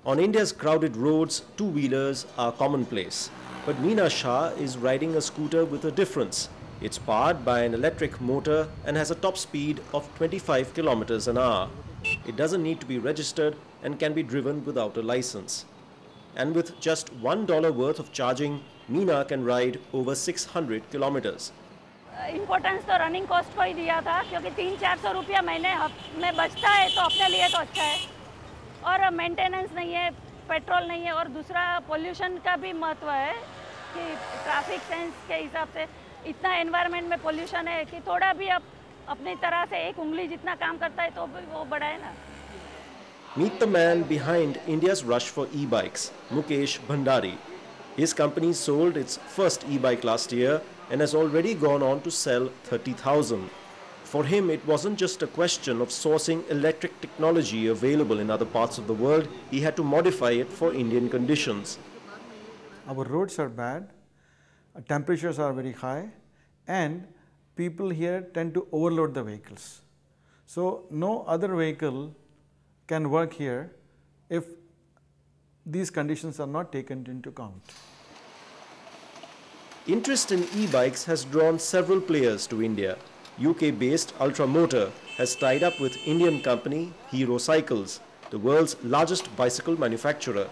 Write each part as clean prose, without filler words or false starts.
On India's crowded roads, two-wheelers are commonplace. But Meena Shah is riding a scooter with a difference. It's powered by an electric motor and has a top speed of 25 kilometers an hour. It doesn't need to be registered and can be driven without a license. And with just $1 worth of charging, Meena can ride over 600 kilometers. Importance तो running cost को ही दिया था क्योंकि 300-400 रुपया महीने में बचता है तो अपने लिए तो अच्छा है और मेंटेनेंस नहीं है, पेट्रोल नहीं है और दूसरा पोल्यूशन का भी महत्व है कि ट्रैफिक सेंस के हिसाब से इतना एनवायरनमेंट में पोल्यूशन है कि थोड़ा भी अब अपनी तरह से एक उंगली जितना काम करता है तो भी वो बड़ा है ना. Meet the man behind India's rush for e-bikes, Mukesh Bhandari. His company sold its first e-bike last year and has already gone on to sell 30,000. For him, it wasn't just a question of sourcing electric technology available in other parts of the world, he had to modify it for Indian conditions. Our roads are bad, temperatures are very high, and people here tend to overload the vehicles. So no other vehicle can work here if these conditions are not taken into account. Interest in e-bikes has drawn several players to India. UK-based Ultra Motor has tied up with Indian company Hero Cycles, the world's largest bicycle manufacturer.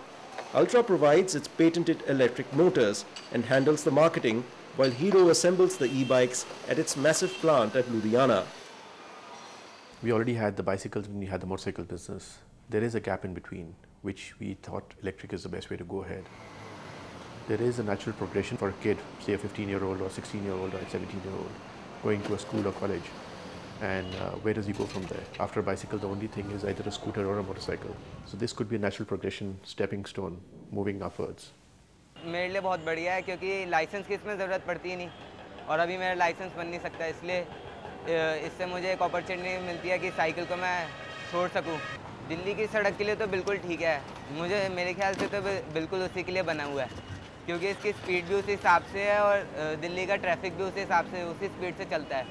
Ultra provides its patented electric motors and handles the marketing, while Hero assembles the e-bikes at its massive plant at Ludhiana. We already had the bicycles when we had the motorcycle business. There is a gap in between, which we thought electric is the best way to go ahead. There is a natural progression for a kid, say a 15-year-old or 16-year-old or a 17-year-old, going to a school or college. And where does he go from there? After a bicycle, the only thing is either a scooter or a motorcycle. So this could be a natural progression, stepping stone, moving upwards. मेरे लिए बहुत बढ़िया है क्योंकि licence की इसमें ज़रूरत पड़ती ही नहीं और अभी मेरा लाइसेंस बन नहीं सकता इसलिए इससे मुझे एक अपॉर्चुनिटी मिलती है कि साइकिल को मैं छोड़ सकूं. दिल्ली की सड़क के लिए तो बिल्कुल ठीक है, मुझे मेरे ख्याल से तो बिल्कुल उसी के लिए बना हुआ है क्योंकि इसकी स्पीड भी उसी हिसाब से है और दिल्ली का ट्रैफिक भी उसी हिसाब से उसी स्पीड से चलता है.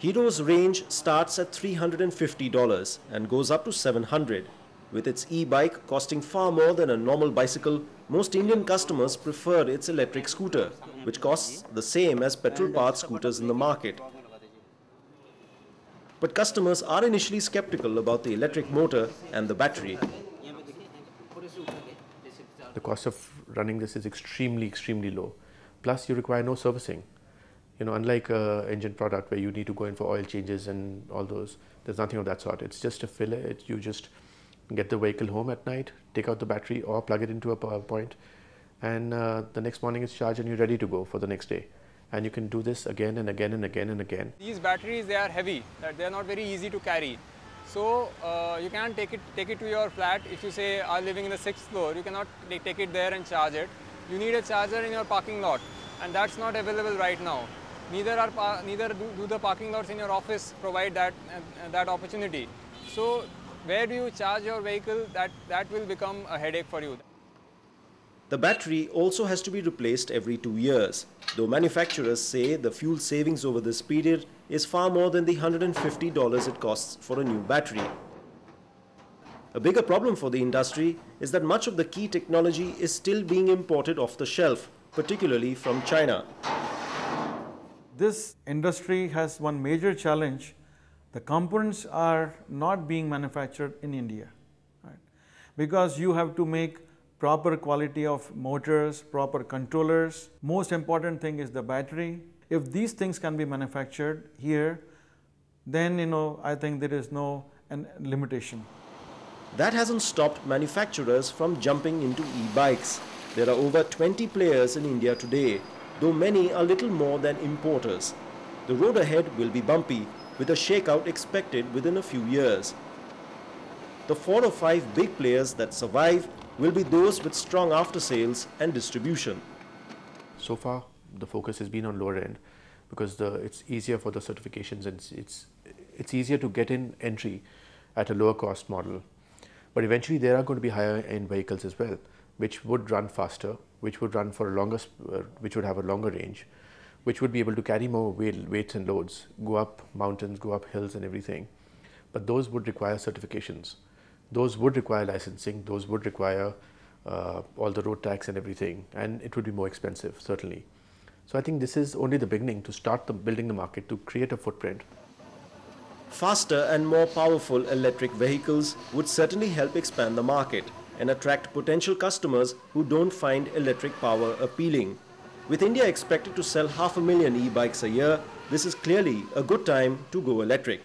Hero's range starts at $350 and goes up to $700. With its e-bike costing far more than a normal bicycle, most Indian customers prefer its electric scooter, which costs the same as petrol-powered scooters in the market. But customers are initially skeptical about the electric motor and the battery. The cost of running this is extremely low. Plus, you require no servicing. You know, unlike an engine product where you need to go in for oil changes and all those, there's nothing of that sort. It's just a filler. You just get the vehicle home at night, take out the battery or plug it into a power point, and the next morning it's charged and you're ready to go for the next day. And you can do this again and again and again and again. These batteries, they are heavy, that they are not very easy to carry. So you can't take it to your flat. If you say are living in the 6th floor, you cannot take it there and charge it. You need a charger in your parking lot, and that's not available right now. Neither do the parking lots in your office provide that opportunity. So where do you charge your vehicle? That will become a headache for you. The battery also has to be replaced every 2 years, though manufacturers say the fuel savings over this period is far more than the $150 it costs for a new battery. A bigger problem for the industry is that much of the key technology is still being imported off the shelf, particularly from China. This industry has one major challenge. The components are not being manufactured in India, right? Because you have to make proper quality of motors, proper controllers. Most important thing is the battery. If these things can be manufactured here, then I think there is no limitation. That hasn't stopped manufacturers from jumping into e-bikes. There are over 20 players in India today, though many are little more than importers. The road ahead will be bumpy, with a shakeout expected within a few years. The 4 or 5 big players that survive will be those with strong after-sales and distribution. So far, the focus has been on lower end because it's easier for the certifications and it's easier to get in entry at a lower cost model. But eventually there are going to be higher end vehicles as well, which would run faster, which would run for which would have a longer range, which would be able to carry more weights and loads, go up mountains, go up hills and everything. But those would require certifications, those would require licensing, those would require all the road tax and everything, and it would be more expensive, certainly. So I think this is only the beginning to start building the market, to create a footprint. Faster and more powerful electric vehicles would certainly help expand the market and attract potential customers who don't find electric power appealing. With India expected to sell 500,000 e-bikes a year, this is clearly a good time to go electric.